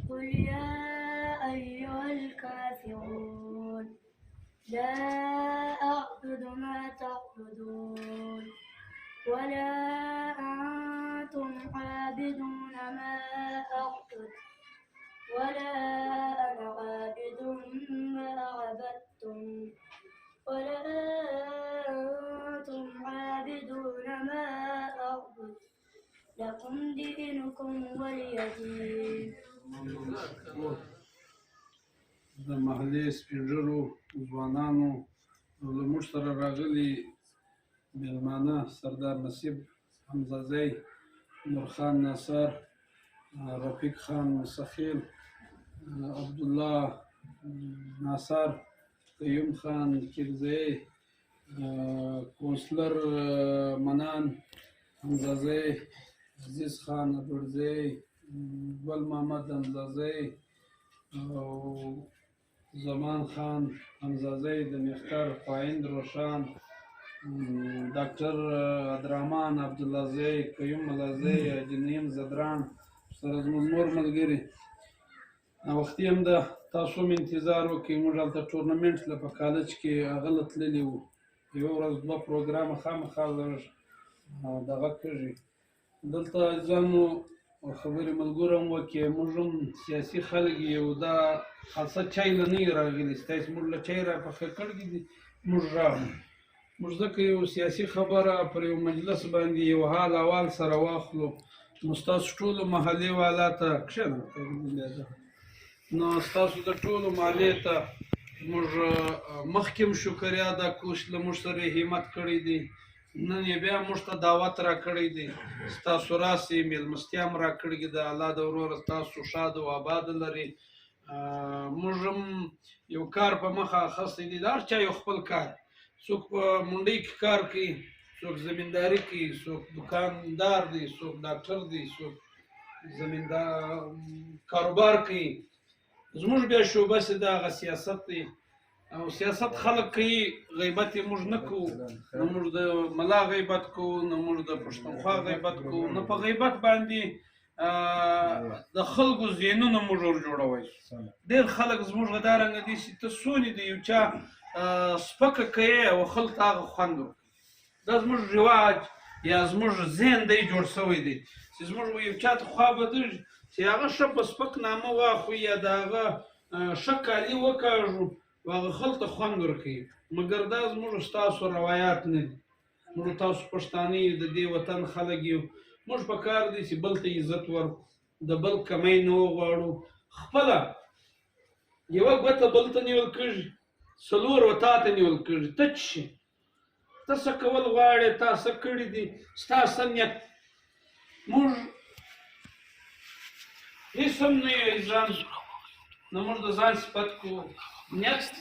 قل يا أيها الكافرون لا أعبد ما تعبدون ولا أنتم عابدون ما أعبد ولا أنا عابد ما عبدتم ولا أنتم عابدون ما أعبد لكم دينكم ولي دين. د محلي سپین ځوانانو او زموږ سره راغلي مېلمانه سردار نصیب حمزه نورخان ناصر رفیق خان مسخیل عبدالله ناصر قیوم خان کیرزی کونسلر منان حمزه عزیز خان ادورزی گل محمد حمزه او زمان خان حمزه د مختار خواهند روشان ډاکټر عبدالرحمن عبدالله قیوم ملازی جنیم زدران سره زموږ نور ملګري وختي هم ده تاسو هم انتظار وکړئ موږ هلته ټورنمنټ له په کالج کې هغه له تللي وو یوه ورځ دوه پروګرامه خامخا دغه کېږي دلته ځانو خبرې ملګرو هم وکړې موږ هم سیاسي خلک یو دا خاصه چای له نه یې راغلي ستاسې موږ له چای راپخې کړي دي موږ راغلو موږ ځکه یو سیاسي خبره پر یو مجلس باندې یو حال احوال سره واخلو نو ستاسو ټولو محلې والا ته کښېنه نو ستاسو د ټولو محلې ته موږ مخکې هم شکریا ادا کړو چې له موږ سره یې همت کړی دی نن یې بیا موږ ته دعوت راکړی دی ستاسو راسئ مېلمستیا هم راکړې ده الله د وروره ستاسو ښاد او آباد لري موږ هم یو کار په مخه اخیستی دی د هر چا یو خپل کار څوک په منډۍ کې کار کوي څوک زمینداري کوي څوک دکاندار دی څوک ډاکټر دی څوک زمیندار کاروبار کوي زموږ بیا شعبه چې د هغه سیاست دی او سیاست خلک کوي غیبت یې موږ نه کوو نه موږ د ملا غیبت کوو نه موږ د پښتونخوا غیبت کوو نه په غیبت باندې د خلکو ذهنونه موږ ورجوړوی ډېر خلک زموږ غدارنګه دي چې ته سونې د یو چا سپکه کوې او خلک ته هغه خوند ورکوي دا زموږ رواج یا زموږ ذهن دی جوړ شوی دی چې زموږ یو چا ته خوا بدېږي چې هغه ښه په سپک نامه واخلو یا د هغه ښه کالي وکاږو او هغه خلک ته خوند ورکوي مګر دا زموږ ستاسو روایات نه دي موږ تاسو پښتانه یو د دې وطن خلک یو موږ په کار دی چې بل ته عزت ورکړو د بل کمی نه وغواړو خپله یوه ګوته بل ته نیول کېږي څلور و تا ته نیول کېږي ته څه شې ته څه کول غواړې تا څه کړي دي ستا څه نیت موږ هېڅ هم نه یو ځان نه موږ د ځان صفت کوو نیت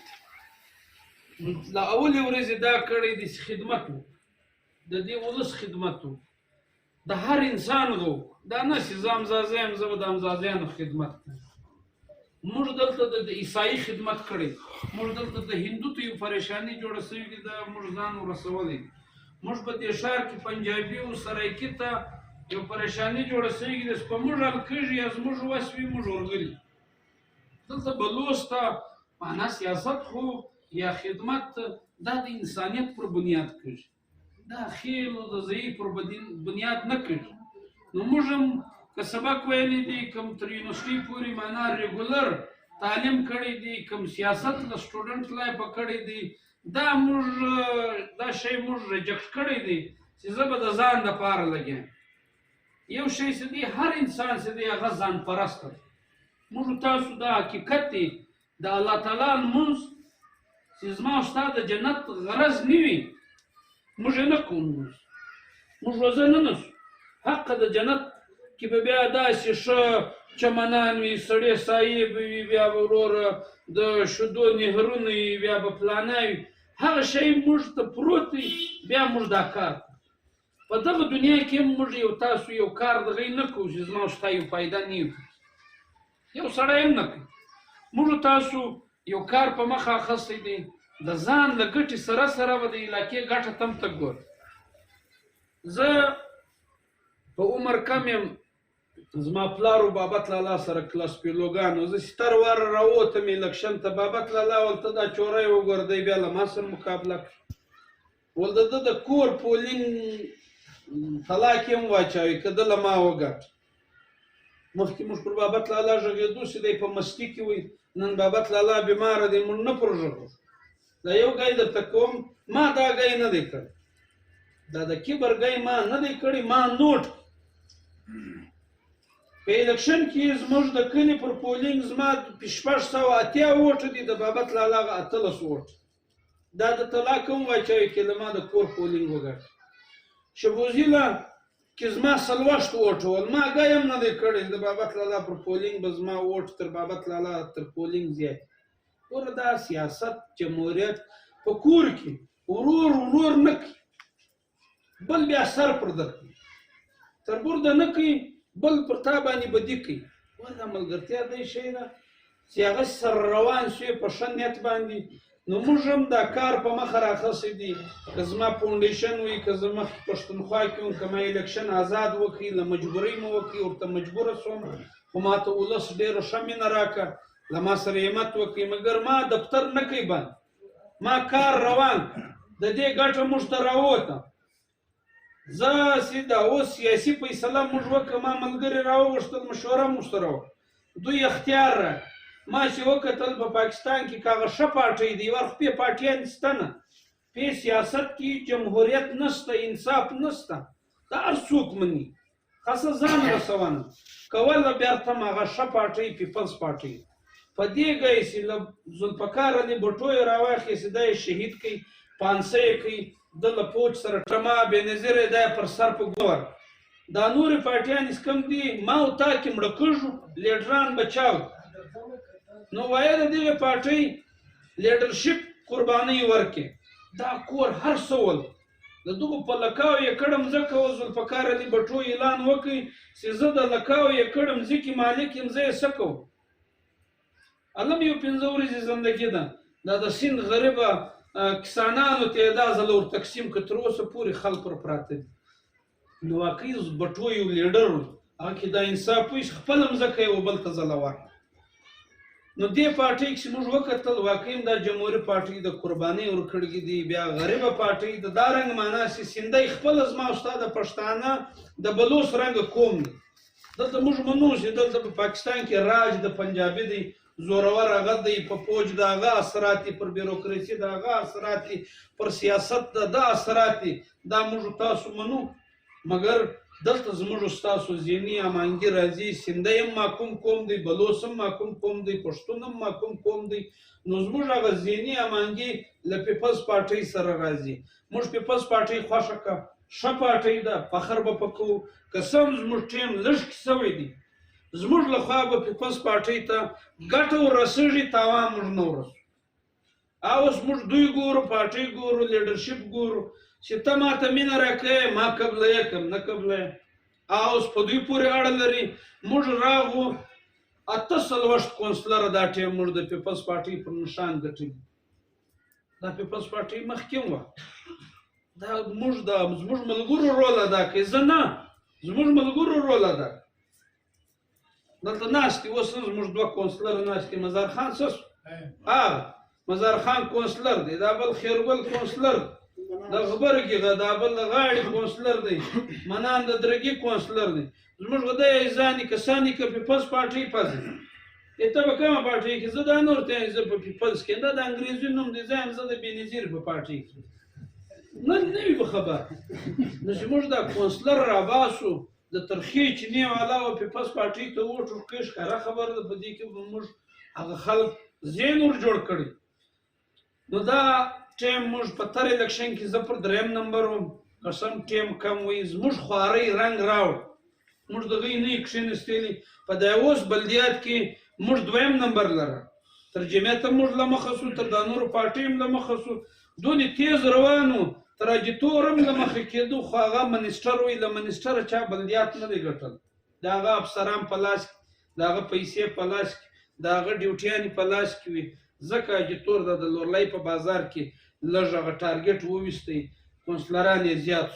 له اولې ورځې دا کړی دی چې خدمت و د دې ولس خدمت و د هر انسان غو دا نه چې زه امزازی یم زه به د امزازیانو خدمت کوم موږ دلته د عیسایي خدمت کړی موږ دلته د هندو ته یو پریشاني جوړه شوې ده دا موږ ځان ورسولی موږ په دې ښار کې پنجابي او سرایکي ته یو پریشاني جوړه شوې ده چې په موږ حل کېږي یا زموږ وس وي موږ ورغلي دلته بلوڅ ته معنا سیاست خو یا خدمت دا د انسانیت پر بنیاد کېږي دا خیل او د ضعیف پر بنیاد نه کېږي نو موږ هم که سبق ویلی دی کم تر یونیورسټي پورې معنا ریګولر تعلیم کړی دی کم سیاست له سټوډنټ لایفه کړی دی دا موږ دا شی موږ ریجکټ کړی دی چې زه به د ځان دپاره لګیم یو شی چې دی هر انسان چې دی هغه ځان پرست دی موږ تاسو دا حقیقت دی د الله تعالی لمونځ چې زما او ستا د جنت غرض نه وي موږ یې نه کوو لمونځ موږ روژه نه نیسو حق د جنت کې به بیا داسې ښه چمنان وي سړې سایې به وي بیا به وروره د شیدو نهرونه وي بیا به فلانه وي هغه شی موږ ته پروت دی بیا موږ دا کار په دغه دنیا کې هم موږ یو تاسو یو کار دغه نه کوو چې زما او ستا یو فایده نه وي یو سړی هم نه کوي موږ تاسو یو کار په مخه اخیستی دی د ځان له ګټې سره سره به د علاقې ګټه ته هم ته ګورې زه په عمر کم یم زما پلار و بابت لالا سره کلاس پیلوګانو زه ستر واره راووتم الکشن ته بابت لالا ول ته دا چوری وګوره دی بیا له ما سره مقابله کړه ول د ده د کور پولینګ طلاق یې هم واچوي که ده له ما وګټ مخکې موږ پر بابت لالا غږېدو چې دی په مستي کې وي نن بابت لالا بیماره دی موږ نه پر غږو دا یو ګای درته کوم ما دا ګای نه دی کړی دا د کبر ګای ما نه دی کړی ما نوټ په الکشن کې زموږ د کلي پر پولینګ زما 680 ووټه دي د بابت لالا 18 ووټه دا د طلاق هم واچوي چې له ما د کور پولینګ وګټي شبوزیله کې زما 60 ووټه ول ما ګای هم نه دی کړی د بابت لالا پر پولینګ به زما ووټ تر بابت لالا تر پولینګ زیات ګوره دا سیاست جمهوریت په کور کې ورور نه کوي بل بیا سر پر در کوي تر برده نه کوي بل پر تا باندې بدي کوي دا ملګرتیا دی شی ده چې هغه سره روان شي په ښه نیت باندې نو موږ هم دا کار په مخه راخصی دي که زما فاونډیشن وي که زه مخکې پښتونخوا کې وم که ما الکشن آزاد وکړي له مجبورۍ مو وکړي ورته مجبوره شوم خو ما ته ولس ډېره ښه مینه راکړه له ما سره همت وکړي مګر ما دفتر نه کوي بند ما کار روان د دې ګټه موږ ته راووته زه چې دا اوس سیاسي فیصله موږ وکړه ما ملګري راوغوښتل مشوره موږ سره وکړه دوی اختیار را ما چې وکتل په پاکستان کې که هغه ښه پارټۍ دی ور خو پې پارټیان شته نه پې سیاست کې جمهوریت نشته انصاف نشته دا هر څوک مني خاصه ځان رسونه کوله بیرته هم هغه ښه پارټۍ پیپلز پارټۍ په دې ګی چې له ذوالفقار علي بټو یې راواخیستې دا یې شهید کوي پانسه یې کوي د له پوج سره ټما بېنظیره دا یې پر سر په ګور دا نورې پارټیانې چې کوم دي ما او تا کې مړه کېږو لیډران به چا نو وایه د دغې پارټۍ لیډرشپ قربانۍ ورکړې دا کور هر څه ول د دغو په لکاو یې کړم ځکه و ذوالفقار علي بټو اعلان وکړي چې زه د لکاو یې کړم ځکې مالک یم زه یې څه کوم هلم یو 15 ورځې زندګي ده دا د سیند غریبه کسانانو ته دا ځل ور تقسیم که تر اوسه پورې خلک پر پراته دي نو واقعي بټو یو لیډر و هغه کې دا انصاف وي چې خپله مځکه یې و بل ته ځله ورکړه نو دې پارټۍ چې موږ وکتل واقعي دا جمهوري پارټۍ د قربانۍ ورکړې دي بیا غریبه پارټۍ د دا رنګ معنا چې سیندۍ خپله زما او ستا د پښتانه د بلوڅ رنګه قوم دی دلته موږ منو چې دلته په پاکستان کې راج د پنجابي دی زورور هغه دی په فوج د هغه اثرات دي پر بیروکراسي د هغه اثرات دي پر سیاست د ده اثرات دي دا موږ تاسو منو مګر دلته زموږ ستاسو ذهني امانګي راځي سیندۍ هم محکوم قوم دی بلوڅ هم محکوم قوم دی پښتون هم محکوم قوم دی نو زموږ هغه ذهني امانګي له پیپلز پارټۍ سره راځي موږ پیپلز پارټۍ خوښه کړه ښه پارټۍ ده فخر به په کوو که څه هم زموږ ټیم لږ کې شوی دی زموږ له خوا به پیپلز پارټۍ ته ګټه ورسېږي تاوان موږ نه ورسو اوس موږ دوی ګورو پارټۍ ګورو لیډرشپ ګورو چې ته ماته مینه راکوې ما قبله یې کړم نه قبله یې اوس په دوی پورې اړه لري موږ راغو 48 کونسلره دا ټیم موږ د پیپلز پارټۍ پر نشان ګټلي دا پیپلز پارټۍ مخکې وه دا زموږ ملګرو رول ادا کوي زه نه زموږ ملګرو رول ادا کوي دلته ناست دي اوس زموږ 2 کونسلره ناست دي مزار خان څه شو مزار خان کونسلر دی دا بل خیرګل کونسلر د غبرګي دا بل غاړي کونسلر دی منان د درګي کونسلر دی زموږ غدای ځاني کسانی که پیپلز پارټۍ پځي ته به کومه پارټۍ کې زه دا نور ته زه په پیپلز کې دا د انګریزي نوم دی زه هم زه د بېنظیر په پارټۍ کې نه وي به خبر نو چې موږ دا کونسلر راباسو د ترخې چینې والا او پیپلز پارټۍ ته ووټ ورکړي ښکاره خبره ده په دې کې به موږ هغه خلک ذهن ور جوړ کړي نو دا ټیم موږ په تر الکشن کې زه پر 3 نمبر وم قسم ټیم کم وي زموږ خوارۍ رنګ راوړ موږ د دوی نه کښېنستلي په دا اوس بلدیات کې موږ 2 نمبر لره تر جمعیت هم موږ له مخه سو تر دا نورو پارټۍ هم له مخه سو دونې تیز روانو تر اجیتور هم له مخې کېدو خو هغه منسټر وي له منسټره چا بلدیات نه دی ګټل د هغه افسران په لاس کې د هغه پیسې په لاس کې د هغه ډیوټیانې په لاس کې وي ځکه اجیتور د لورلۍ په بازار کې لږ هغه ټارګېټ وویستی کونسلران یې زیات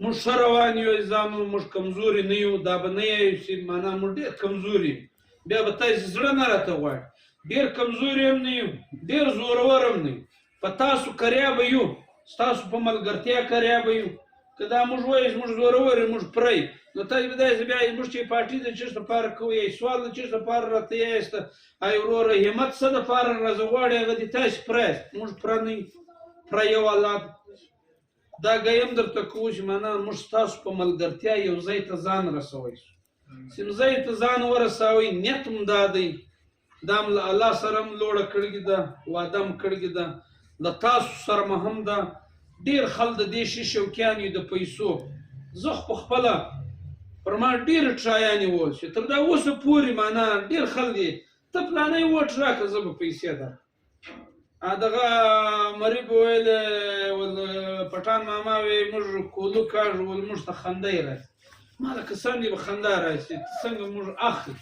موږ ښه روان یو ځانو موږ کمزوري نه یو دا به نه یو چې معنا موږ ډېر کمزوري یو بیا به تاسې زړه نه راته غواړي ډېر کمزوري هم نه یو ډېر زورور هم نه یو په تاسو کریا به یو ستاسو په ملګرتیا کریا به یو که دا موږ وایو موږ زورور یو موږ پرې نو تاسې به داسې بیا موږ چې پارټي د چېرته لپاره کوو یا سوال د چېرته لپاره راته یایسته ای وروره همت څه دپاره راځه غواړي هغه دې تاسې پرایست موږ پره نه یو پره یو الله دا ګیم درته کوو چې معنا موږ ستاسو په ملګرتیا یو ځای ته ځان رسوئ چې ځای ته ځان ورسوئ نیت هم دا دی دا هم له الله سره هم لوړه کړې ده واده هم کړې ده له تاسو سره مې هم ده ډېر خلک د دې شي شوقیان یو د پیسو زه خو پخپله پر ما ډېر ټرایانې وول چې تر دا اوسه پورې معنا ډېر خلک یې ته پلانی ووټ راکړه زه به پیسې درکړم دغه مری به ویل پټان ماما وی موږ کولو کاږو ول موږ ته خندا یې راشي ما لکه څنګه به خندا راشي څنګه موږ اخلي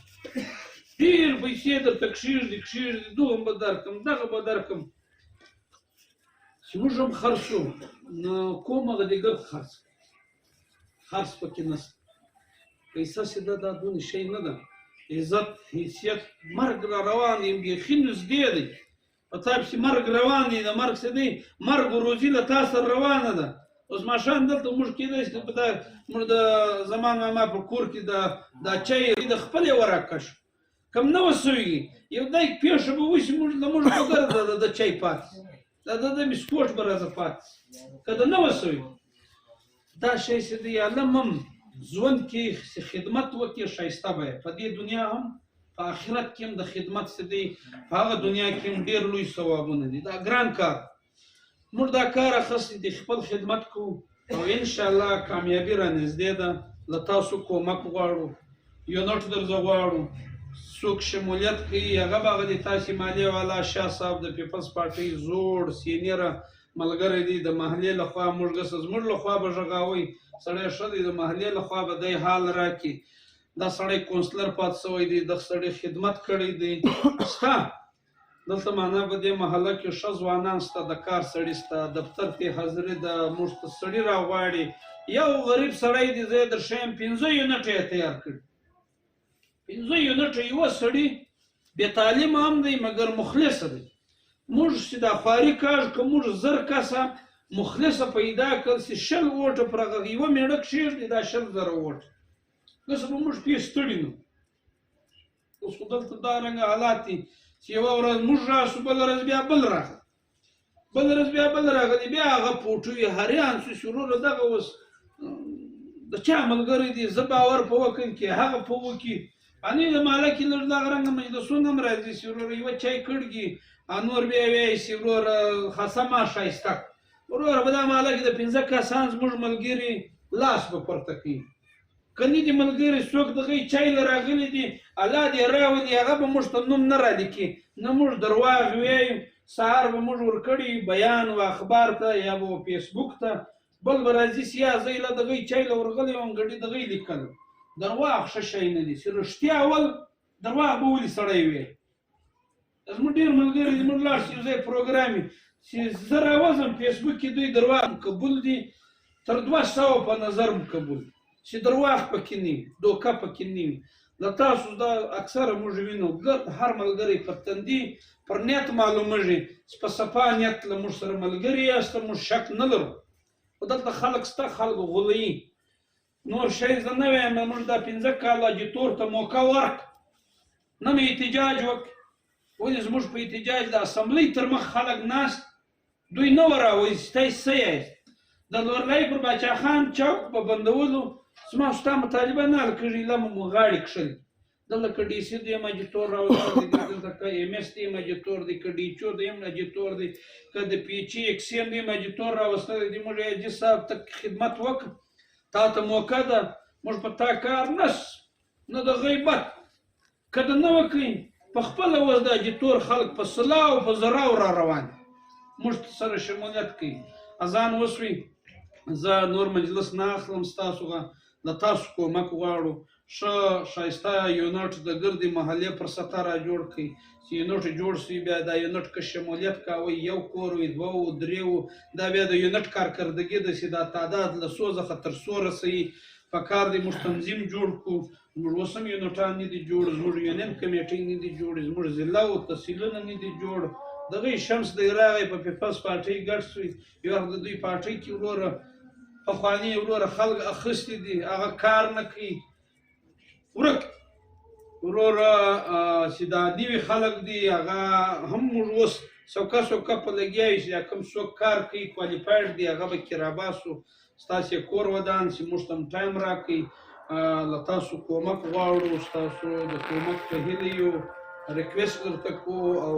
ډېر پیسې درته کښېږدي دوهم به درکړم دغه به درکړم چې موږ هم خرڅو نو کوم هغه د ګپ خرڅ پکې نشته پیسه چې ده دا دونه شی نه ده عزت حیثیت مرګ را روان یم بیخي نږدې دی په تا پسې مرګ روان دی د مرګ څه دی مرګ و روزي له تا سره روانه ده اوس ماښام دلته موږ کېدای شي موږ د زمان ماما په کور کې دا چای د خپلې وراکش کم نه وسوي یو دای پیښه به وشي له موږ په ګرده د چای پاتې دا د بسکوټ به راځه پاتې که د نه وسوي دا شی چې دی عالم هم ژوند کې خدمت وکړي ښایسته به په دې دنیا هم په آخرت کې هم د خدمت څه دی په هغه دنیا کې هم ډېر لوی ثوابونه دي دا ګران کار موږ دا کار اخیستی دی خپل خدمت کوو او انشاءالله کامیابي را نږدې ده له تاسو کومک غواړو یونټ درځه غواړو څوک شمولیت کوي هغه به هغه د تاسې مالیې والا شاه صاحب د پیپلز پارټۍ زوړ سینیره ملګری دی د محلې لخوا موږ ګسه زموږ لخوا به غږاوئ سړی ښه دی د محلې لخوا به دی حال راکړي دا سړی کونسلر پاتې شوی دی دغه سړی خدمت کړی دی شته دلته معنا په دې محله کې ښه ځوانان شته د کار سړي شته دفتر کې حاضري ده موږ ته سړي راغواړي یو غریب سړی دی زه یې درښیم 15 یونټه یې تیار کړي 15 یونټه یوه سړي بې تعلیمه هم دی مګر مخلصه دی موږ چې دا خواري کاږ که موږ 1000 کسه مخلصه پیدا کړل چې 20 ووټه پر هغه یوه مېړه کښېږدي دا 20,000 ووټه داسې به موږ پې ستړي نه اوس خو دلته دا رنګه حالات دي چې یوه ورځ موږ راسو بله ورځ بیا بل راغلی بیا هغه پوټوي هریان شو شروع دغه اوس د چا ملګری دی زه باور په وکړم کې هغه په وکړي انې د ماله کې لږ دغه رنګه مجلسونه هم راځي چې وروره یوه چای کړږي نور بیا وایي چې وروره خاصه ما ښایسته وروره په دا ماله کې د 15 کسان زموږ ملګري لاس به پورته کوي که نه دي ملګري څوک د هغوی چای له راغلي دي الله دې راولي هغه به موږ ته نوم نه رالیکي نه موږ درواغ وایو سهار به موږ ورکړي بیان و اخبار ته یا به فیسبوک ته بل به راځي چې یا زه له د هغوی چای له ورغلی وم ګډې د هغوی لیکل درواغ ښه شی نه دي چې رښتیا اول درواغ به ولې سړی وایي زموږ ډېر ملګري زموږ لاړ شي یو ځای پروګرام وي چې زه راوځم فیسبوک کې دوی درواغ قبول دي تر 200 په نظر قبول چې درواغ پکې نه وي دوکه پکې نه وي له تاسو دا اکثره موږ وینو ګرد هر ملګری پر تندي پر نیت معلومیږي چې په صفا نیت له موږ سره ملګري یاست موږ شک نه لرو خو دلته خلک شته خلک غولوي نور شی زه نه وایم موږ دا 15 کاله اجیتور ته موقع ورک نه مې احتجاج وکړ ولې زموږ په احتجاج د اسمبلۍ تر مخ خلک ناست دوی نه وراوایي چې تاسې څه یاست د لورلۍ پر باچا خان چوک په بندولو زما ستا مطالبه نه حل کړي له مو غاړې کښلي دلته که ډي سي د یم اجیتور راوړی دی دلته که ایم ایس د یم اجیتور دی که ډي چو د یم اجیتور دی که د پي ایچ ای اکسین د یم اجیتور راوستلی دی موږ حاجي صاحب ته خدمت وکړو تا ته موقع ده موږ په تا کار نس نه د غیبت که د نه وکړئ په خپله اوس د اجیتور خلک په سلاو په زراو را روان موږ سره شمولیت کوي اذان وسوي زه نور مجلس نه اخلم ستاسو له تاسو کومک غواړو ښه ښایسته یونټ د ګردې محلې پر سطح را جوړ کړئ چې یونټ جوړ شي بیا دا یونټ که شمولیت کوئ یو کور وي دوه وو درې وو دا بیا د یونټ کارکردګي داسې دا تعداد له څو څخه تر څو رسوي پکار دی موږ تنظیم جوړ کړو زموږ اوس هم یونټان نه دي جوړ زموږ یونین کمیټۍ نه دي جوړې زموږ ضلع او تحصیلونه نه دي جوړ دغه شمس دی راغی په پیپلز پارټۍ ګډ شوي یو وخت د دوی پارټۍ کې وروره پخواني وروره خلک اخیستي دي هغه کار نه کوي ورک وروره چې دا نوي خلک دي هغه هم موږ اوس څوکه څوکه په لګیا یو چې دا کوم څوک کار کوي کوالیفاید دي هغه به کې راباسو ستاسې کور ودان چې موږ ته هم ټایم راکړئ له تاسو کومک غواړو ستاسو د کومک په هیله یو ریکویسټ درته کوو او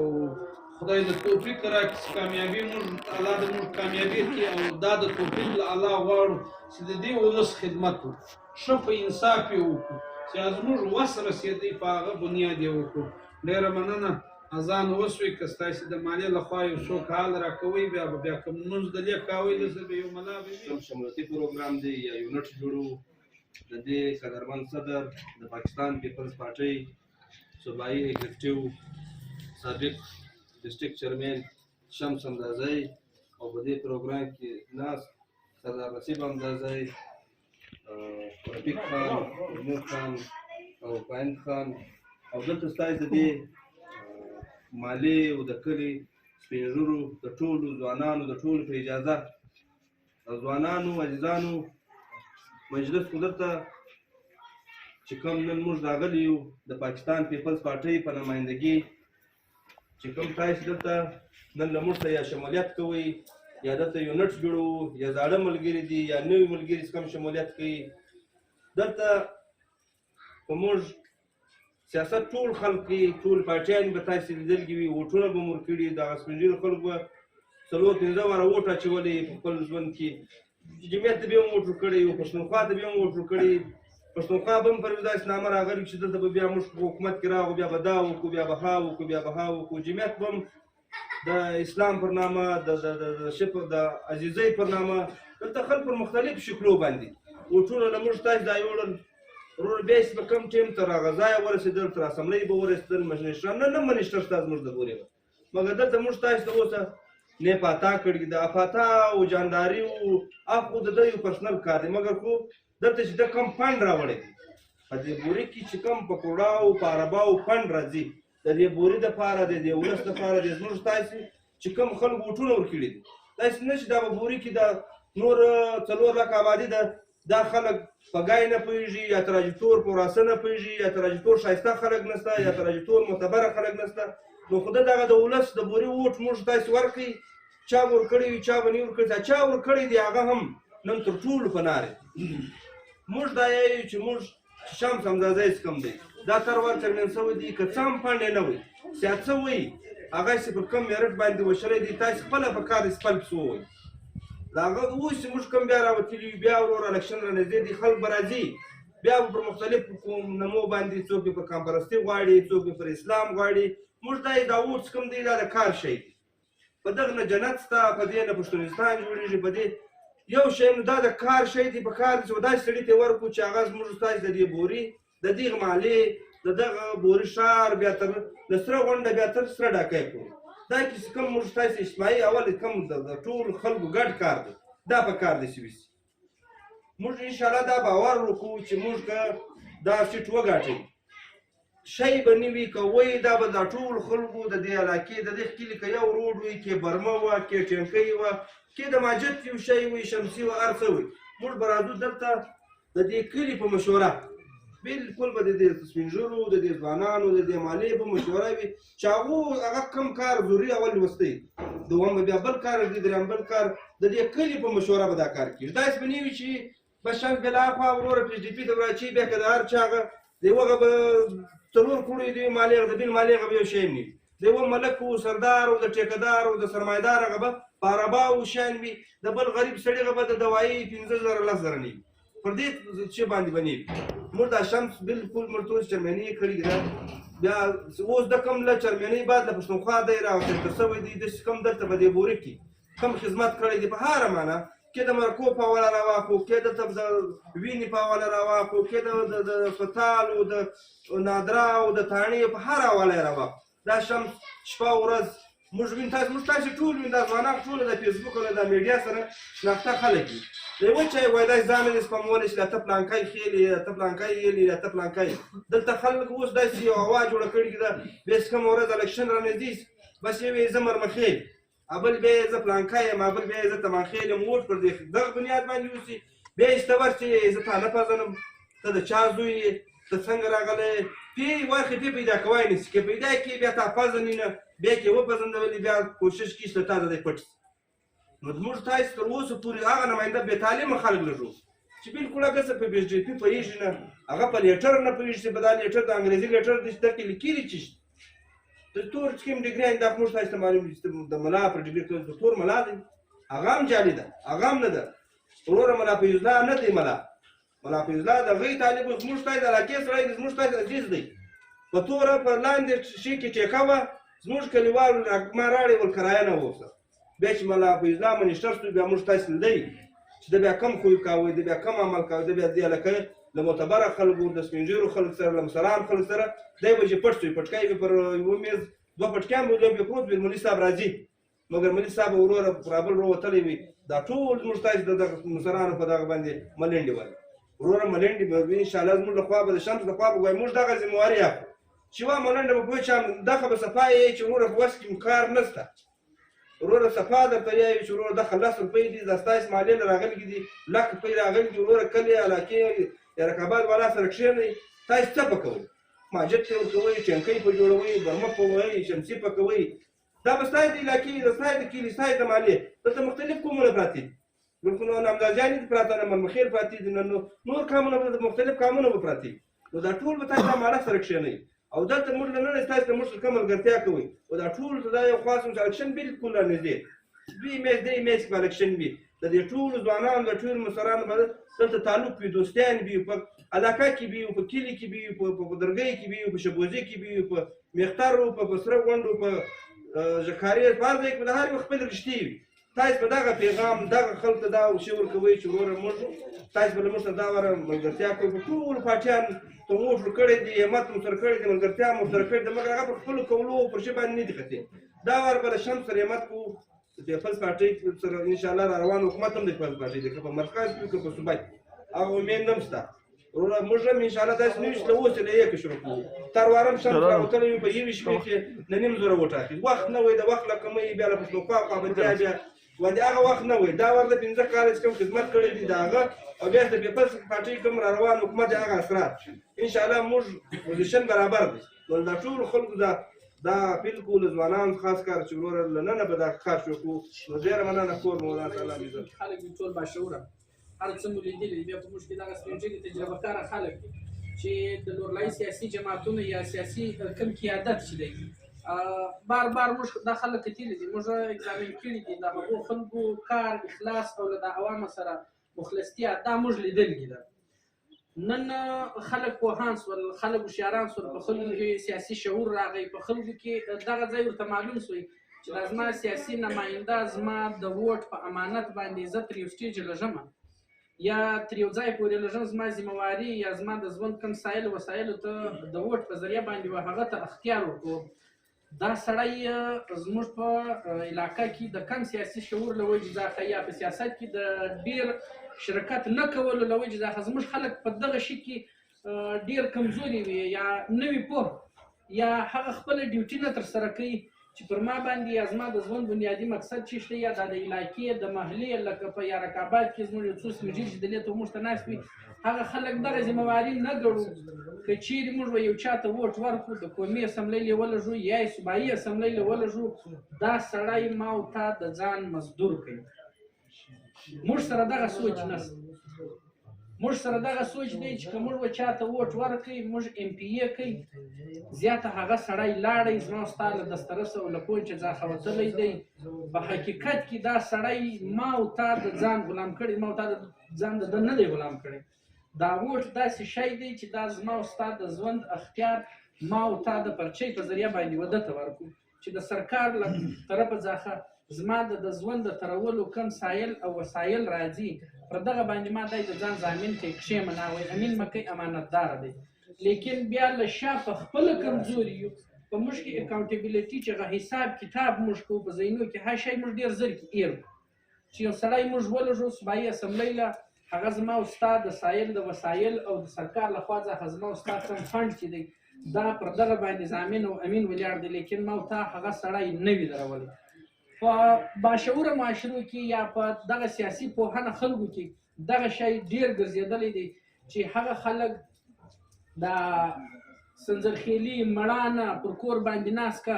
خدای د توفیق راکړي چې کامیابي موږ الله د موږ کامیابي کړي او دا د توفیق له الله غواړو چې د دې ولس خدمت وکړو ښه په انصاف یې وکړو چې زموږ وس رسېدی په هغه بنیاد یې وکړو ډېره مننه اذان وسوي که ستاسې د مالیې لخوا یو څوک حال راکوئ بیا به بیا که لمونځ د دې کوئ دلته به یو ملا به کوم شمولتي پروګرام دی یا یونټ جوړو د دې قدرمن صدر د پاکستان پیپلز پارټۍ صوبایي ایگزیکټیو سابق ډسټرکټ چیرمن شمس اندازی او په دې پروګرام کې ناس سردار نصیب اندازی رفیق خان نور خان او پاین خان او دلته ستاسو د دې مالي او د کلي سپین ږیرو د ټولو ځوانانو د ټولو په اجازه ځوانانو عزیزانو مجلس خو دلته چې کوم نن موږ راغلي یو د پاکستان پیپلز پارټۍ په نمایندګي چې کوم تاسو دلته نن له موږ ته یا شمولیت کوئ یا دلته یونټ جوړوو یا زاړه ملګري دي یا نوي ملګري چې کوم شمولیت کوي دلته په موږ سیاست ټول خلک کوي ټول پارټیان به تاسې لیدلي وي ووټونه به مو ورکړي دغه سپین ږیرو خلکو به څلور پنځه واره ووټ اچولی په خپل ژوند کې جمعیت ته به یې هم ووټ ورکړی و پښتونخوا ته به یې هم ووټ ورکړی پښتونخوا به هم پر داسې نامه راغلي چې دلته به بیا موږ په حکومت کې راغلو بیا به دا وکړو بیا به ها وکړو بیا به ها وکړو جمعیت به هم د اسلام پر نامه د عزیزۍ پر نامه دلته خلک پر مختلف شکلو باندې ووټونه له موږ تاسې دا یوړل ورور بیا چې به کوم ټیم تر هغه ځایه ورسېدل تر اسمبلۍ به ورسېدل منشتران نه منشتر ستا زموږ د پورې مګر دلته موږ تاسو ته اوسه نه پاتا کړي د افاتا او جانداري او خو د ده یو پرسنل کار دی مګر خو دلته چې د کوم فنډ راوړی دی په دې بوري کې چې کوم پکوړه او پاربا او فنډ راځي د دې بوري دپاره د دې ولس دپاره د زموږ تاسې چې کوم خلکو ووټونه ورکړي دي داسې نه چې دا په بوري کې د نور 4 لک آبادي ده دا خلک په ګای نه پوهېږي یا تراجتور په وراسه نه پوهېږي یا تراجتور ښایسته خلک نشته یا تراجتور معتبره خلک نشته نو خو دغه د ولس د بوري ووټ موږ تاسې ورکړئ چا به ورکړی وي چا به نه ورکړی چا ورکړی دی هغه هم نن تر ټولو په نارې موږ دا یایو چې موږ شمس همدازی څه کوم دی دا تروار چرمن شوی دی که څه هم فنډ یې نه وي سیاست څه وایي هغه چې پر کوم میرټ باندې وشلی دی تاسې خپله په کار دی خپل پسې ووایي د هغه اوس چې موږ کوم بیا راوتلي یو بیا ورور الکشن را نږدې دي خلک به راځي بیا به پر مختلفو نمو باندې څوک یې پر کامپرستي غواړي څوک یې پر اسلام غواړي موږ دا دا اوس کوم دی دا د کار شی دی په دغه نه جنت شته په دې نه پښتونستان جوړېږي په دې یو شی نو دا د کار شی دی په کار دی چې داسې سړي ته ورکړو چې هغه زموږ تاسې د دې بوري د دغه مالې د دغه بوري ښار بیا تر له سره غونډه بیا تر سره ډاکی کړو دا چې کوم موږ تاسې اجتماعي اول کوم د ټولو خلکو ګډ کار دی دا په کار دی چې وشي موږ انشاءالله دا باور وکړو چې موږ که دا سیټ وګاټئ شی به نه وي که وایي دا به دا ټولو خلکو د دې علاقې د دې کلي که یو روډ وي کې برمه وه کې ټینکۍ وه کې د ماجد یو شی وي شمسي وه هر څه وي موږ به راځو دلته د دې کلي په مشوره بالکل به د دې سپین ږیرو د دې ځوانانو د دې مالې په مشوره وي چې هغه کوم کار ضروري اول لوستی دوم به بیا بل کار دی درېیم بل کار د دې کلي په مشوره به دا کار کېږي داسې به نه وي چې بس شمس بلاخوا وروره پي ډي پي ته راچي بیا که د هر چا هغه د یوه به 4 کړو د مالې د بل مالې هغه به یو شی نه وي د یوه ملک و سردار او د ټیکهدار او د سرمایدار هغه به پاربا او شیان وي د بل غریب سړي هغه به د دوایي 15,000 10,000 نه وي پر دې چې باندې به نه وي موږ دا شمس بالکل موږ ټول چرمنۍ یې کړې ده بیا اوس د کوم له چرمنۍ بعد له پښتونخوا دی راوتل شوی دی داسې کوم دلته په دې بوري کې کوم خدمت کړی دی په هره معنا کې د مرکو په حواله راواخلو، کې د وینې په حواله راواخلو، کې د فتال او د نادرا او د تاڼې په هر حواله یې راواخلو. دا شمس شپه ورځ موږ وینو، موږ تاسې ټول وینو، دا ځوانان ټول د فیسبوک او د میډیا سره شناخته خلک دي. د یوه چا یې وایي داسې ځان یې سپمولی چې ته پلانکی خېلې، ته پلانکی یېلې، ته پلانکی. دلته خلک اوس داسې یو هوا جوړه کړې ده، بېس کومه ورځ الکشن رانږدې شي، بس یو یې زه مرمخېل، بل بیا یې زه پلانکی یم، بل بیا یې زه تمانخېل یم. ووټ پر دغه بنیاد باندې اوسي. بیا یې شته ورشي زه تا نه پېژنم، ته د چا زوی یې، ته څنګه راغلی، پې ورخې پې پیدا کوای نه شي. که پیدا کړي بیا تا پېژني نه، بیا کې وپېژندولې بیا کوشش کړي چې تا د دی پټ شي. نو زموږ تاسې تر اوسه پورې هغه نماینده بې تعلیمه خلک لږ چې بالکل هغه څه په بي جي پي پوهېږي نه، هغه په لیټر نه پوهېږي چې په دا لیټر د انګریزي لیټر دی چې درکې لیکلي چې د تور چې کوم ډګري دا موږ تاسو ته معلوم دي چې د ملا پر ډګري کې د تور ملا دی، هغه هم جعلي ده، هغه هم نه ده. وروره ملا فیض الله نه دی، ملا فیض الله د هغې طالب زموږ تاسې د علاقې سړی دی، زموږ تاسې عزیز دی. په توره په لاندې شي کې ټیکه وه، زموږ کلیوالو ما راړې ول کرایه نه ووسه. بیا چې ملا فیض الله منیسټر شو، بیا موږ تاسې لیدی چې د بیا کم خوی کاوه، د بیا کم عمل کاوه، د بیا دې هلکه له معتبره خلکو، د سپین ږیرو خلک سره، له مسلمان خلک سره دی به چې پټ شوي، پټکی به پر یوه میز دوه پټکیان به یو پروت وي، مولي صاحب راځي، مګر مولي صاحب وروره پر ابل راوتلی وي. دا ټول زموږ تاسې د دغه مسلمانانو په دغه باندې ملنډې وایي. وروره ملنډې به وي انشاءالله زموږ له خوا به د شمس له خوا به وایي موږ دغه ذمهواري اخلو چې وا ملنډه به پوه شم دغه به صفا یې چې وروره په وس کې کار نشته، وروره صفا درته یایي چې وروره دغه 10 روپۍ دي، دا ستاسې مالیې نه راغلي دي، لک روپۍ راغلي دي، وروره کلي علاقې یا رقابات والا سره کښېنئ، تاسې څه په کوئ؟ ماجد ته ورکوئ، ټینکۍ په جوړوئ، برمه په وهئ، شمسي په کوئ. دا به ستاسې د علاقې، د ستاسې د کلي، ستاسې د مالیې. دلته مختلف قومونه پراته دي، بلکې نو نامدازیانې دي پراته، نه مرمخېل پراته دي، نه نور قامونه به مختلف قامونه به پراته دي. نو دا ټول به تاسې د ماله سره کښېنئ. او دلته موږ له نن ستاسې ته موږ سره کوم ملګرتیا کوئ، او دا ټول ته دا یو خاص الکشن بالکل رانږدې 2 میاشتې 3 میاشتې کې به الکشن وي. د دې ټولو ځوانانو، د ټولو مشرانو به دلته تعلق وي، دوستیان وي، په علاقه کې وي، په کلي کې وي، په درګۍ کې وي، په شبوزي کې وي، په میختر، په سره غونډو، په ژکارې، په هر ځای کې به د هر یو خپل رشتې وي. تاسې به دغه پیغام دغه خلکو ته دا شعور کوئ چې وروره موږ تاسې به له موږ سره دا وره ملګرتیا کوئ. په ټولو پاټیان ته مو وښلو کړی دی، همت مو سره کړی دی، ملګرتیا مو سره کړې ده، مګر هغه پر خپلو کولو پر شي باندې نه دي ختې. دا وار به له شمس سره همت کوو، د پیپلز پارټۍ سره انشاءالله را روان حکومت هم د پیپلز پارټۍ دی، که په مرکز کې که په صوبه کې، هغه امید نه هم شته. وروره موږ هم انشاءالله داسې نه وي چې له اوسه له یکه شروع کوو. تروارم شمس راوتلی وي په یوې شپې کې له 9 زره وټاکي، وخت نه وي، د وخت له کمۍ بیا له پښتونخوا پابندیا بیا باندې هغه وخت نه وي. دا ور د 15 کاله چې کوم خدمت کړی دی د هغه، او بیا د پیپلز پارټۍ کوم را روان حکومت دی هغه اثرات انشاءالله موږ پوزیشن برابر دی. نو دا ټول خلکو دا بالکل ځوانان خاص کار چې وروره له ننه به دا کار شروع کړو. نو ډېره مننه کور مولانا تعالی عزت. خلک دي ټول باشعوره، هر څه مو لیدلي، بیا په موږ کې دغه سپین ږیري تجربه کاره خلک دي چې د لورلایي سیاسي جماعتونو یا سیاسي کوم قیادت چې دی بار بار موږ دا خلک کتلي دي، موږ اګزامین کړي دي، د هغو خلکو کار، اخلاص او له د عوامو سره مخلصتیا دا موږ لیدلي ده. نن خلک پوهان شول، خلک هوښیاران شول، په خلکو کې سیاسي شعور راغی، په خلکو کې دغه ځای ورته معلوم شوی چې دا زما سیاسي نماینده زما د ووټ په امانت باندې زه تر یو سټیج لږم یا تر یو ځای پورې لږم، زما ذمهواري یا زما د ژوند کوم وسایلو ته د ووټ په ذریعه باندې هغه ته اختیار ورکوم. دا سړی زموږ په علاقه کې د کم سیاسي شعور له وجې څخه یا په سیاست کې د ډېر شرکت نه کولو له وجې څخه زموږ خلک په دغه شي کې ډېر کمزوري وي یا نه وي پوه، یا هغه خپله ډیوټي نه ترسره کوي چې پر ما باندې یا زما د ژوند بنیادي مقصد چې شته یا دا د علاقې د محلې لکه په یا رقابات کې زموږ یو څو سپین ږیري چې دلې ته موږ ته ناست وي، هغه خلک دغه ذمهواري نه ګڼو. که چیرې موږ به یو چا ته ووټ ورکړو، د قومي اسمبلۍ له ولږو یا یې صوبایي اسمبلۍ له ولږو، دا سړی ما او تا د ځان مزدور کوي. موږ سره دغه سوچ نشته، موږ سره دغه سوچ دی چې که موږ به چا ته ووټ ورکړئ، موږ MPA کوي، زیاته هغه سړی لاړی زما او ستا له دسترس او له پونچه څخه وتلی دی. په حقیقت کې دا سړی ما او تا د ځان غلام کړی، ما او تا د ځان د ده نه دی غلام کړی. دا ووټ داسې شی دی چې دا زما او ستا د ژوند اختیار ما او تا د پرچۍ په ذریعه باندې ده ته ورکړو چې د سرکار له طرفه څخه زما د ژوند د ترولو کم سایل او وسایل راځي پر دغه باندې ما دی د ځان ضامن کوي کښېمناوئ امین مه کوئ امانتدار دی لیکن بیا له شا په خپله کمزوري یو په موږ کې اکاونټیبلیټي چې هغه حساب کتاب موږ کوو په ذهنو کې هر شی موږ ډېر زر کې ایر چې یو سړی موږ ولږو صوبایي اسمبلۍ له هغه زما استاد د سایل د وسایل او د سرکار لخوا څخه زما استاد کوم فنډ چې دی دا پر دغه باندې ضامن او امین ولاړ دی لیکن ما ورته هغه سړی نه وي درولی په باشعوره معاشرو کې یا په دغه سیاسي پوهنه خلکو کې دغه شی ډېر ګرځېدلی دی چې هغه خلک د سنځرخیلي مړانه پر کور باندې ناست که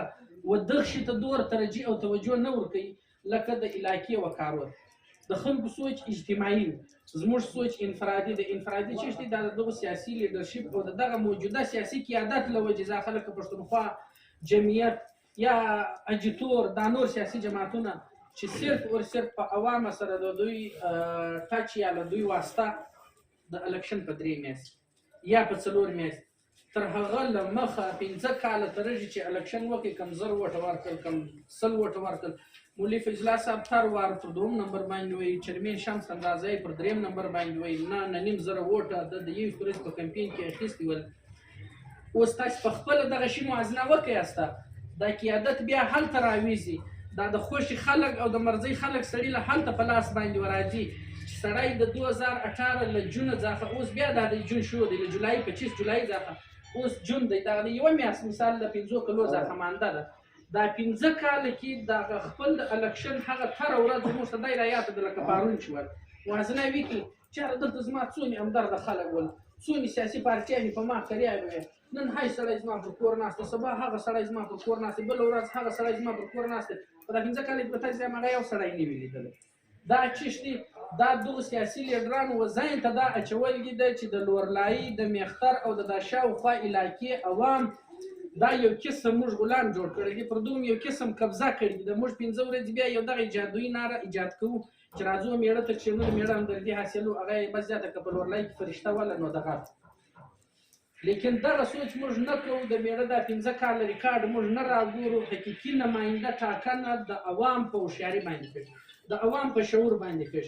و دغه شي ته دور ترجیح او توجه نه ورکوي لکه د علاقې وکارول د خلکو سوچ اجتماعي زموږ سوچ انفرادي د انفرادي چې دی دا دغه سیاسي لیډرشپ او دغه موجوده سیاسي قیادت له وجې دا خلک پښتونخوا جمعیت یا اجتور دا نور سیاسي جماعتونه چې صرف او صرف په عوامو سره د دوی ټچ یا له دوی واسطه د الکشن په 3 میاشتې یا په 4 میاشتې تر هغه له مخه 15 کاله ترجي چې الکشن وکړي کم 0 ووټه ورکړل کم 100 ووټه ورکړل مولوي فضل الله صاحب تر وار پر 2 نمبر باندې وایي چرمین شمس اندازی پر 3 نمبر باندې وایي نه نیم زره ووټه د یو ورځ په کمپین کې اخیستي ول اوس تاسو په خپل دغه شی موازنه وکړئ استه دا قیادت بیا هلته راویزي دا د خوشي خلک او د مرضی خلک سړي له هلته په لاس باندې وراځي سړی د 2018 له جون څخه اوس بیا د جون شو دی له جولای 25 جولای څخه اوس جون دی دا یو میاشت مثال د 15 کلو څخه مانده ده دا 15 کال کې د خپل د الکشن هغه تر ورځ موږ ته دای رايات د لکه پارون شو وازنه وکي چې دلته زما څونی امدار د خلک ول څونی سیاسي پارټیانې په ما کړی نن هاي سړی زما پر کور ناست سبا هغه سړی زما پر کور ناست بل ورځ هغه سړی زما پر کور ناست په دا 15 کال کې به تاسو ما یو سړی نه ویلیدل دا چې دا دغه سیاسي لیډران وزاین ته دا اچولګي د چې د لورلای د میختر او د شاوخوا علاقې عوام دا یو قسم موږ غلام جوړ کړی دی پر دوم یو قسم قبضه کړی دی موږ 15 ورځې بیا یو دغه جادویي ناره ایجاد کوو چې راځو میړه ته چې میړه هم درځي حاصلو هغه بس زیاته کپل ورلای کې فرشته ولا نو دغه لیکن دغه سوچ موږ نه کوو د میړه د 15 کال ریکارډ موږ نه راګورو حقیقي نماینده ټاکنه د عوام په هوښیاري باندې کوي د عوام په شعور باندې کوي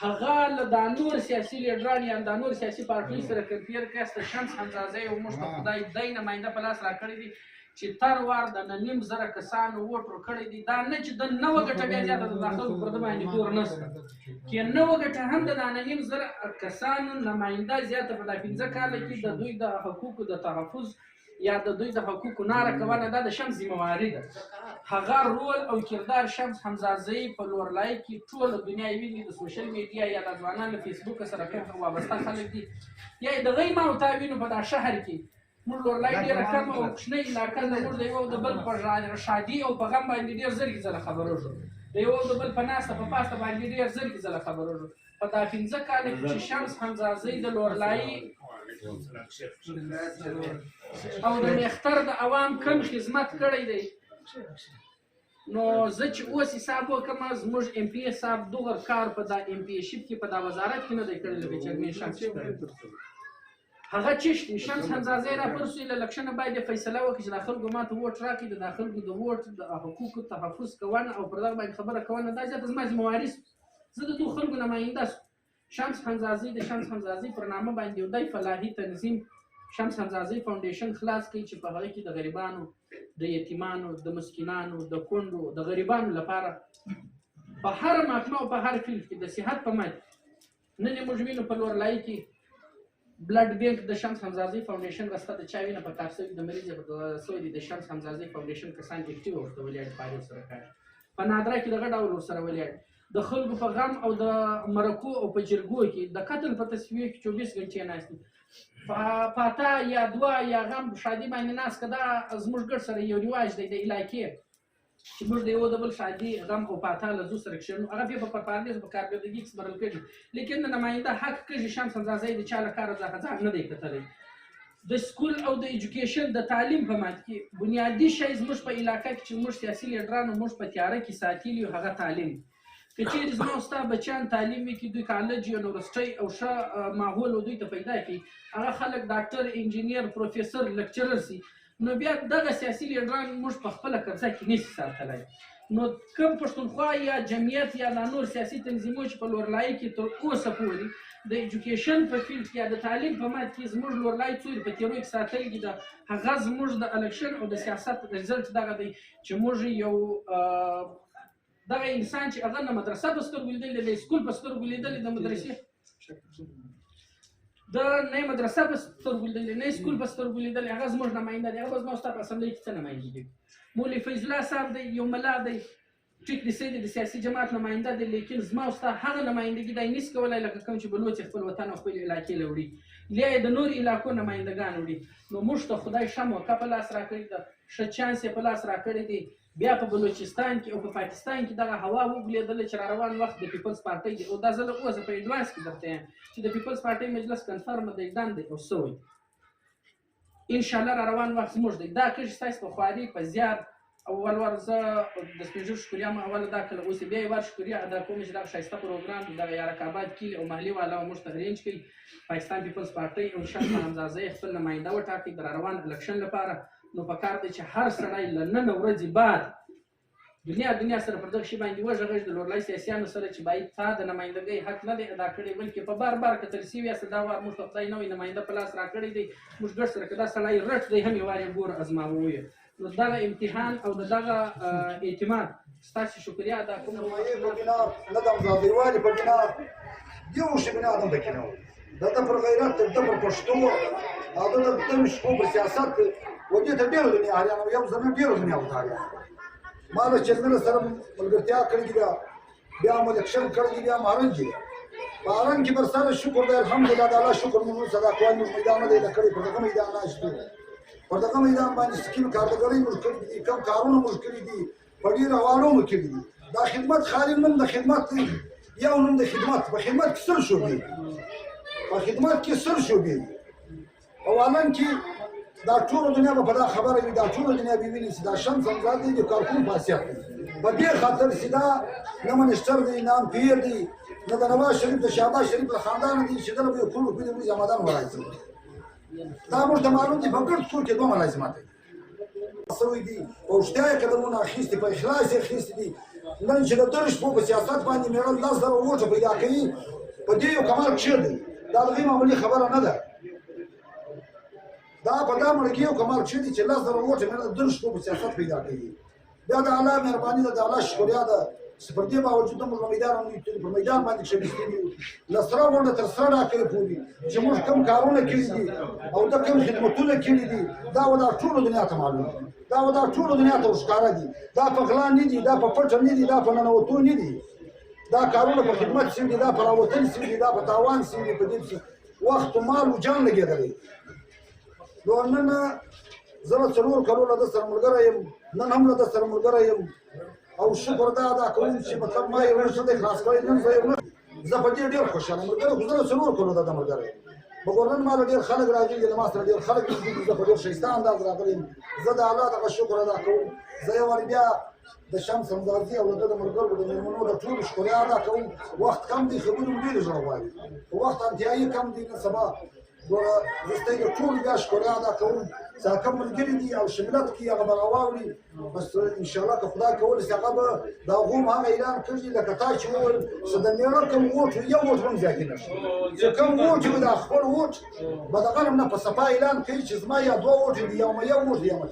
هغه له دا نور سیاسي لیډران یا د نور سیاسي پارټیو سره کمپیر کړي د شمس حمزازی او موږ ته خدای دای نماینده په لاس راکړی دي چې تر وار د نیم زره کسانو ووټ ورکړی دي دا نه چې د نوه ګټه بیا زیاته د داخلو پر د باندې دور نشته کې نوه ګټه هم د نیم زره کسانو نماینده زیاته په دا 15 کاله کې د دوی د حقوقو د تحفظ یا د دوی د حقوقو ناره کونه دا د شمس ذمہواری ده هغه رول او کردار شمس حمزازی په لورلای کې ټول دنیا ویني د سوشل میډیا یا د ځوانانو فیسبوک سره کوم وابسته خلک دي یا د غي ما متابعینو په دا شهر کې موږ لورلای ډیره کم او کوچنی علاقه د موږ د یو د بل په شادي او په غم باندې ډیر زر کې خبرو شو د یو د بل په ناسته په پاسته باندې ډیر زر کې خبرو شو په دا 15 کال کې چې شمس حمزازی د لورلای او د میختر د عوام کم خدمت کړی دی نو زه چې اوس حساب وکړم زموږ ام پی صاحب دغه کار په دا ام پی شپ کې په دا وزارت کې نه دی کړی لکه چرمین شمس هغه چې شمس حمزازی را پرسوی له لکشنه باید فیصله وکړي چې د خلکو ماته ووټ راکړي د خلکو د ووټ د حقوقو تحفظ کوونه او پر دغه باندې خبره کوونه دا زیاته زما ذمہواري زه د دوه خلکو نماینده شمس حمزازی د شمس حمزازی پر نامه باندې یو دای فلاحي تنظیم شمس حمزازی فاونډیشن خلاص کړي چې په هغه کې د غریبانو د یتیمانو د مسکینانو د کونډو د غریبانو لپاره په هر محکمه او په هر فیلډ کې د صحت په مټ نن موږ وینو په لورلای کې بلډ بانک د شمس حمزازی فاونډیشن واسطه د چا وینه په کار شوې د مریض په سوی د شمس حمزازی فاونډیشن کسان اکټیو ورته ولیاړ پاره سره کوي په نادره کې دغه ډول سره ولیاړ د خلکو په غم او د مرکو او په جرګو کې د قتل په تصفیه کې 24 غنټې ناست پاتا یا دوا یا غم شادي باندې ناس کدا زموږ ګډ سره یو رواج دی د علاقې چې موږ د یو د بل شادي غم او پاتا له زو سره کښنو هغه په پرپاردیز په کارګردګي کې سمرل کړي لیکن د نماینده حق کې شمس حمزازی د چا له کار ځان نه دی کتلی د سکول او د ایجوکیشن د تعلیم په مات کې بنیادی شی زموږ په علاقه کې چې موږ سیاسي لیډرانو موږ په تیاره کې ساتلی هغه تعلیم که چیرې زما ستا بچیان تعلیم وکړي دوی کالج یونیورسټۍ او ښه ماحول دوی ته پیدا کړي هغه خلک ډاکټر انجینیر پروفیسر لیکچرر سي نو بیا دغه سیاسي لیډران موږ په خپله قبضه کې نشي ساتلی نو کوم پښتونخوا یا جمعیت یا د نور سیاسي تنظیمونو چې په لورلایي کې تر اوسه پورې د ایجوکیشن په فیلډ کې یا د تعلیم په مد کې زموږ لورلایي څوري په تیرو کې ساتلي دي د هغه زموږ د الکشن او د سیاست رزلټ دغه دی چې موږ یو دغه انسان چې هغه نه مدرسه په سترګو لیدلې د سکول په سترګو لیدلې د مدرسې نه مدرسه په سترګو لیدلې نه سکول په سترګو لیدلې هغه زموږ نماینده دی هغه زما ستا په اسمبلۍ کې څه نماینده دي مولوي فیض الله صاحب دی یو ملا دی ټیک دی سید د سیاسي جماعت نماینده دی لیکن زما او ستا هغه نمایندګي دی نس کولی لکه کوم چې بلوچ خپل وطن او خپل علاقې له وړي یا د نور علاقو نمایندګان وړي نو موږ ته خدای ښه موقع په لاس راکړې ده ښه چانس یې په لاس راکړی دی بیا په بلوچستان کې او په پاکستان کې دغه هوا وګلېدله چې را روان وخت د پیپلز پارټۍ دی او دا زه له اوسه په اډوانس کې درته یم چې د پیپلز پارټۍ مجلس کنفرم دی ډن دی او سوی انشاءالله را روان وخت زموږ دی دا کږي ستاسې په خواري په زیار اول ور زه د سپین ږیرو شکریا م اوله دا کله اوس بیا یې ور شکریا ادا کوم چې دغه ښایسته پروګرام دغه یارک آباد کلي او محلي والا موږ ته ارینج کړي پاکستان پیپلز پارټۍ او شاه حمزه خپل نماینده وټاکئ د را روان الکشن لپاره نو پکار دی چې هر سړی له نن ورځې بعد دنیا سره پر دغه شي باندې وغږېږي د لورلای سیاسیانو سره چې باید تا د نمایندګۍ حق نه دی ادا کړی بلکې په بار کتل سوي یاست دا وار موږ ته خدای نوی نماینده په لاس راکړی دی موږ ګډ سره که دا سړی رټ دی هم یې وار یې ګوره ازماوه نو دغه امتحان او د دغه اعتماد ستاسې شکریا ادا کوم ندم زادروالي په بنا یو شي بنا ادم دکنه د پر غیرت د پر پښتو او د تم شکو په سیاست و دې ته ډېر دنیا هریانو یو ځنه ډېر دنیا وتاړي ما له چندر سره ملګرتیا کړې ده بیا مو اکشن کړی بیا مهارنج باران کې پر سره شکر دی الحمدلله د الله شکر مونږ صدا کوی موږ میدان دی لکړي پر دغه میدان ناشته پر دغه میدان باندې سکیم کارګرۍ موږ کړی دي کم کارونه موږ کړی دي په ډېر حوالو موږ کړی دي دا خدمت خالي نوم د خدمت یو نوم د خدمت په خدمت کې سر شو دی په خدمت کې سر شو دی اولا کې دا ټول دنیا په دا خبره وي دا ټول دنیا به ویني چې دا شمس همزاد دی د کارکون خاصیت په دې خاطر چې دا نه منشتر دی نه پیر دی نه د نواز شریف د شهباز شریف له خاندان دی چې دغه به ټول په دې ځمادان ورایي دا موږ ته معلوم دي په ګډ څو کې دوه ملازمات دي سوي دي او شته قدمونه اخیستي په اخلاص یې اخیستي دي نن چې د درش په سیاست باندې میرل لاس سره ووټ پیدا کوي په دې یو کمال کښې دی دا دغه معمولي خبره نه ده دا په دا مړ کې یو کمال کښې دی چې لاس سره ووټ میرل د درش په سیاست پیدا کوي بیا د الله مهرباني ده د الله شکریا ده چې پر دې باوجود موږ په میدان باندې کښېنستي دي له سره غونډه تر سره ډاکلې پورې چې موږ کوم کارونه کړي دي او دا کوم خدمتونه کړي دي دا و دا ټولو دنیا ته معلوم دي دا و دا ټولو دنیا ته ښکاره دي دا په غلا نه دي دا په پټه نه دي دا په ننوتو نه دي دا کارونه په خدمت شوي دي دا په راوتل شوي دي دا په تاوان شوي دي په دې وخت و مال و جان لګېدلی نو نن زه له 4 کلو له ده سره ملګری یم نن هم له ده سره ملګری یم او شکر دا ادا کوم چې مطلب ما یو څه د خلاص کړی نن زه زه په دې ډېر خوشحاله یم ملګری خو زه له 4 کلو د ده ملګری یم مګر نن ما له ډېر خلک راځي چې له ما سره ډېر خلک دي زه په ډېر ښایسته انداز راغلی یم زه د الله دغه شکر ادا کوم زه یو وار بیا د شمس همزادي او د ده د ملګرو د مېلمنو د ټولو شکریا ادا کوم وخت کم دی خبرې مو ډېرې زړه غواړي وخت انتهایي کم دی نن سبا ګوره زه ستاسې د ټولو بیا شکریا ادا کوم چې هغه کوم ملګري دي او شملت کې هغه به راواړي بس انشاءالله که خدای کولی چې هغه به د هغو هم هغه اعلان کړي لکه تا چې وویل چې د میړه کوم ووټ یو ووټ هم زیاتې نه شي چې کوم ووټ وي د خپل ووټ به دغه هم نه په صفا اعلان کوي چې زما یا 2 ووټ دي یا یو ووټ دی یا مه